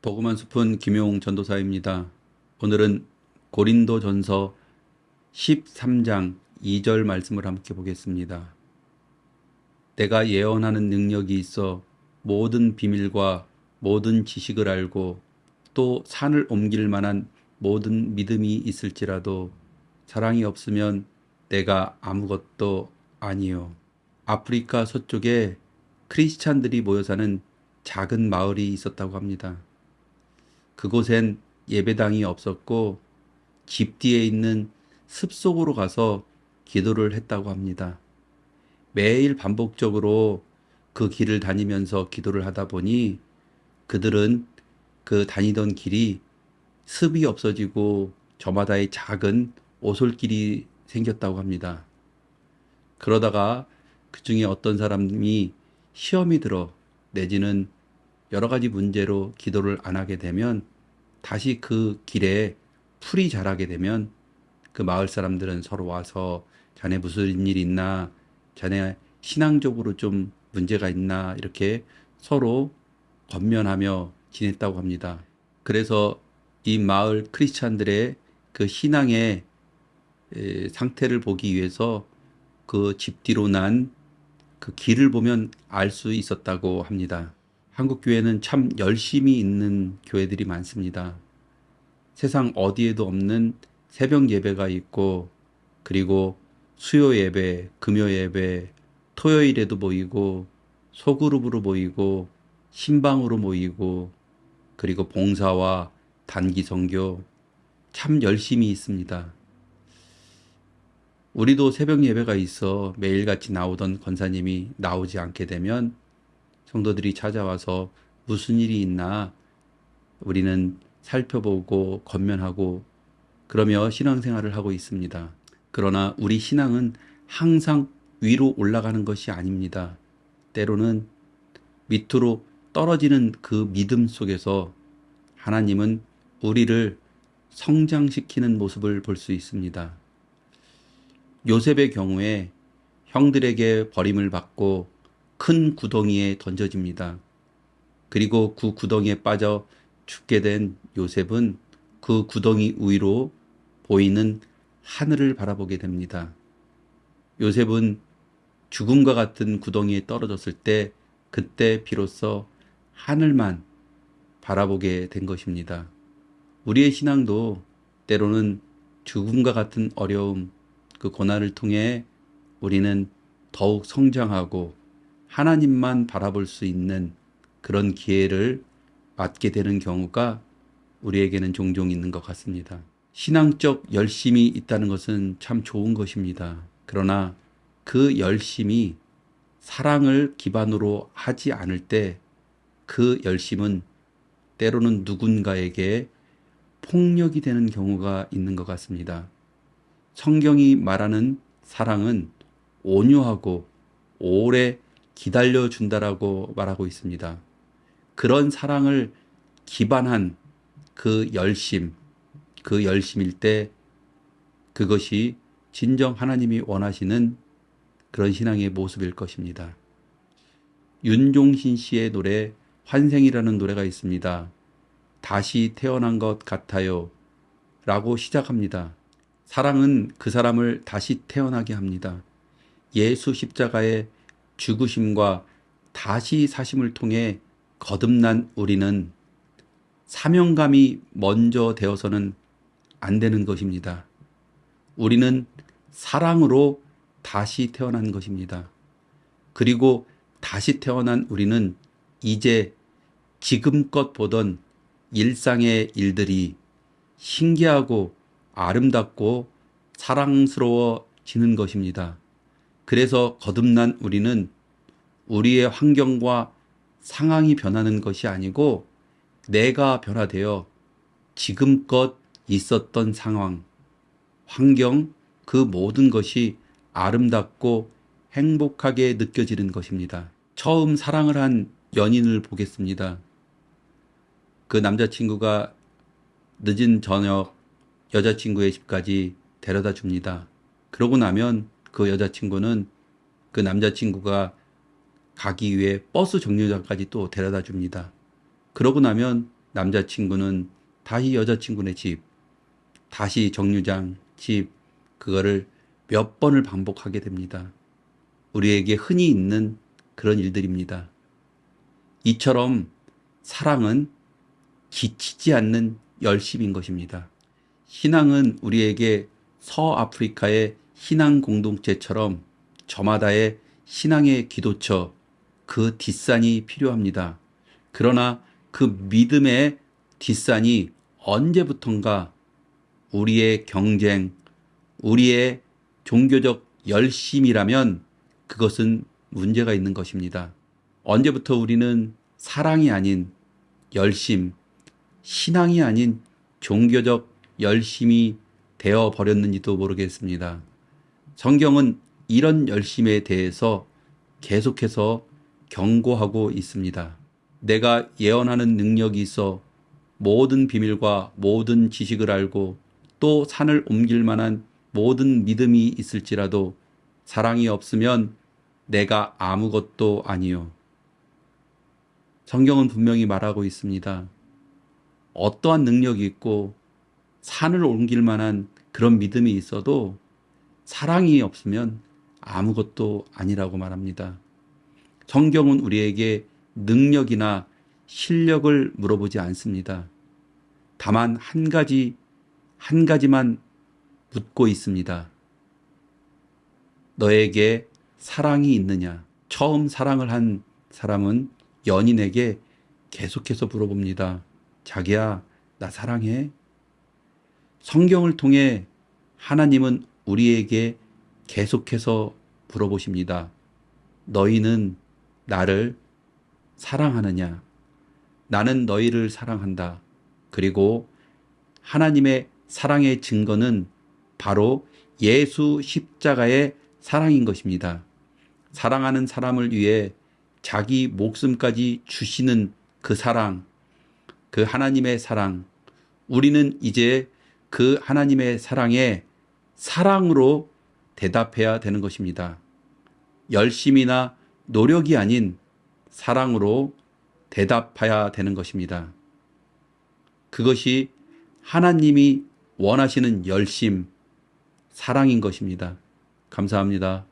복음 한 스푼 김용 전도사입니다. 오늘은 고린도전서 13장 2절 말씀을 함께 보겠습니다. 내가 예언하는 능력이 있어 모든 비밀과 모든 지식을 알고 또 산을 옮길 만한 모든 믿음이 있을지라도 사랑이 없으면 내가 아무것도 아니요. 아프리카 서쪽에 크리스찬들이 모여 사는 작은 마을이 있었다고 합니다. 그곳엔 예배당이 없었고 집 뒤에 있는 습속으로 가서 기도를 했다고 합니다. 매일 반복적으로 그 길을 다니면서 기도를 하다 보니 그들은 그 다니던 길이 습이 없어지고 저마다의 작은 오솔길이 생겼다고 합니다. 그러다가 그 중에 어떤 사람이 시험이 들어 내지는 여러 가지 문제로 기도를 안 하게 되면 다시 그 길에 풀이 자라게 되면 그 마을 사람들은 서로 와서 자네 무슨 일 있나, 자네 신앙적으로 좀 문제가 있나 이렇게 서로 권면하며 지냈다고 합니다. 그래서 이 마을 크리스찬들의 그 신앙의 상태를 보기 위해서 그 집 뒤로 난 그 길을 보면 알 수 있었다고 합니다. 한국 교회는 참 열심히 있는 교회들이 많습니다. 세상 어디에도 없는 새벽 예배가 있고, 그리고 수요 예배, 금요 예배, 토요일에도 모이고, 소그룹으로 모이고, 신방으로 모이고, 그리고 봉사와 단기 선교 참 열심히 있습니다. 우리도 새벽 예배가 있어 매일같이 나오던 권사님이 나오지 않게 되면 성도들이 찾아와서 무슨 일이 있나 우리는 살펴보고 권면하고 그러며 신앙생활을 하고 있습니다. 그러나 우리 신앙은 항상 위로 올라가는 것이 아닙니다. 때로는 밑으로 떨어지는 그 믿음 속에서 하나님은 우리를 성장시키는 모습을 볼 수 있습니다. 요셉의 경우에 형들에게 버림을 받고 큰 구덩이에 던져집니다. 그리고 그 구덩이에 빠져 죽게 된 요셉은 그 구덩이 위로 보이는 하늘을 바라보게 됩니다. 요셉은 죽음과 같은 구덩이에 떨어졌을 때 그때 비로소 하늘만 바라보게 된 것입니다. 우리의 신앙도 때로는 죽음과 같은 어려움, 그 고난을 통해 우리는 더욱 성장하고 하나님만 바라볼 수 있는 그런 기회를 맞게 되는 경우가 우리에게는 종종 있는 것 같습니다. 신앙적 열심이 있다는 것은 참 좋은 것입니다. 그러나 그 열심이 사랑을 기반으로 하지 않을 때 그 열심은 때로는 누군가에게 폭력이 되는 경우가 있는 것 같습니다. 성경이 말하는 사랑은 온유하고 오래 기다려준다라고 말하고 있습니다. 그런 사랑을 기반한 그 열심일 때 그것이 진정 하나님이 원하시는 그런 신앙의 모습일 것입니다. 윤종신 씨의 노래 환생이라는 노래가 있습니다. 다시 태어난 것 같아요 라고 시작합니다. 사랑은 그 사람을 다시 태어나게 합니다. 예수 십자가의 죽으심과 다시 사심을 통해 거듭난 우리는 사명감이 먼저 되어서는 안 되는 것입니다. 우리는 사랑으로 다시 태어난 것입니다. 그리고 다시 태어난 우리는 이제 지금껏 보던 일상의 일들이 신기하고 아름답고 사랑스러워지는 것입니다. 그래서 거듭난 우리는 우리의 환경과 상황이 변하는 것이 아니고 내가 변화되어 지금껏 있었던 상황, 환경, 그 모든 것이 아름답고 행복하게 느껴지는 것입니다. 처음 사랑을 한 연인을 보겠습니다. 그 남자친구가 늦은 저녁 여자친구의 집까지 데려다 줍니다. 그러고 나면 그 여자친구는 그 남자친구가 가기 위해 버스 정류장까지 또 데려다 줍니다. 그러고 나면 남자친구는 다시 여자친구네 집, 다시 정류장, 집, 그거를 몇 번을 반복하게 됩니다. 우리에게 흔히 있는 그런 일들입니다. 이처럼 사랑은 지치지 않는 열심인 것입니다. 신앙은 우리에게 서아프리카의 신앙 공동체처럼 저마다의 신앙의 기도처, 그 뒷산이 필요합니다. 그러나 그 믿음의 뒷산이 언제부턴가 우리의 경쟁, 우리의 종교적 열심이라면 그것은 문제가 있는 것입니다. 언제부터 우리는 사랑이 아닌 열심, 신앙이 아닌 종교적 열심이 되어 버렸는지도 모르겠습니다. 성경은 이런 열심에 대해서 계속해서 경고하고 있습니다. 내가 예언하는 능력이 있어 모든 비밀과 모든 지식을 알고 또 산을 옮길 만한 모든 믿음이 있을지라도 사랑이 없으면 내가 아무것도 아니요. 성경은 분명히 말하고 있습니다. 어떠한 능력이 있고 산을 옮길 만한 그런 믿음이 있어도 사랑이 없으면 아무것도 아니라고 말합니다. 성경은 우리에게 능력이나 실력을 물어보지 않습니다. 다만 한 가지만 묻고 있습니다. 너에게 사랑이 있느냐? 처음 사랑을 한 사람은 연인에게 계속해서 물어봅니다. 자기야, 나 사랑해? 성경을 통해 하나님은 우리에게 계속해서 물어보십니다. 너희는 나를 사랑하느냐? 나는 너희를 사랑한다. 그리고 하나님의 사랑의 증거는 바로 예수 십자가의 사랑인 것입니다. 사랑하는 사람을 위해 자기 목숨까지 주시는 그 사랑, 그 하나님의 사랑, 우리는 이제 그 하나님의 사랑에 사랑으로 대답해야 되는 것입니다. 열심이나 노력이 아닌 사랑으로 대답해야 되는 것입니다. 그것이 하나님이 원하시는 열심, 사랑인 것입니다. 감사합니다.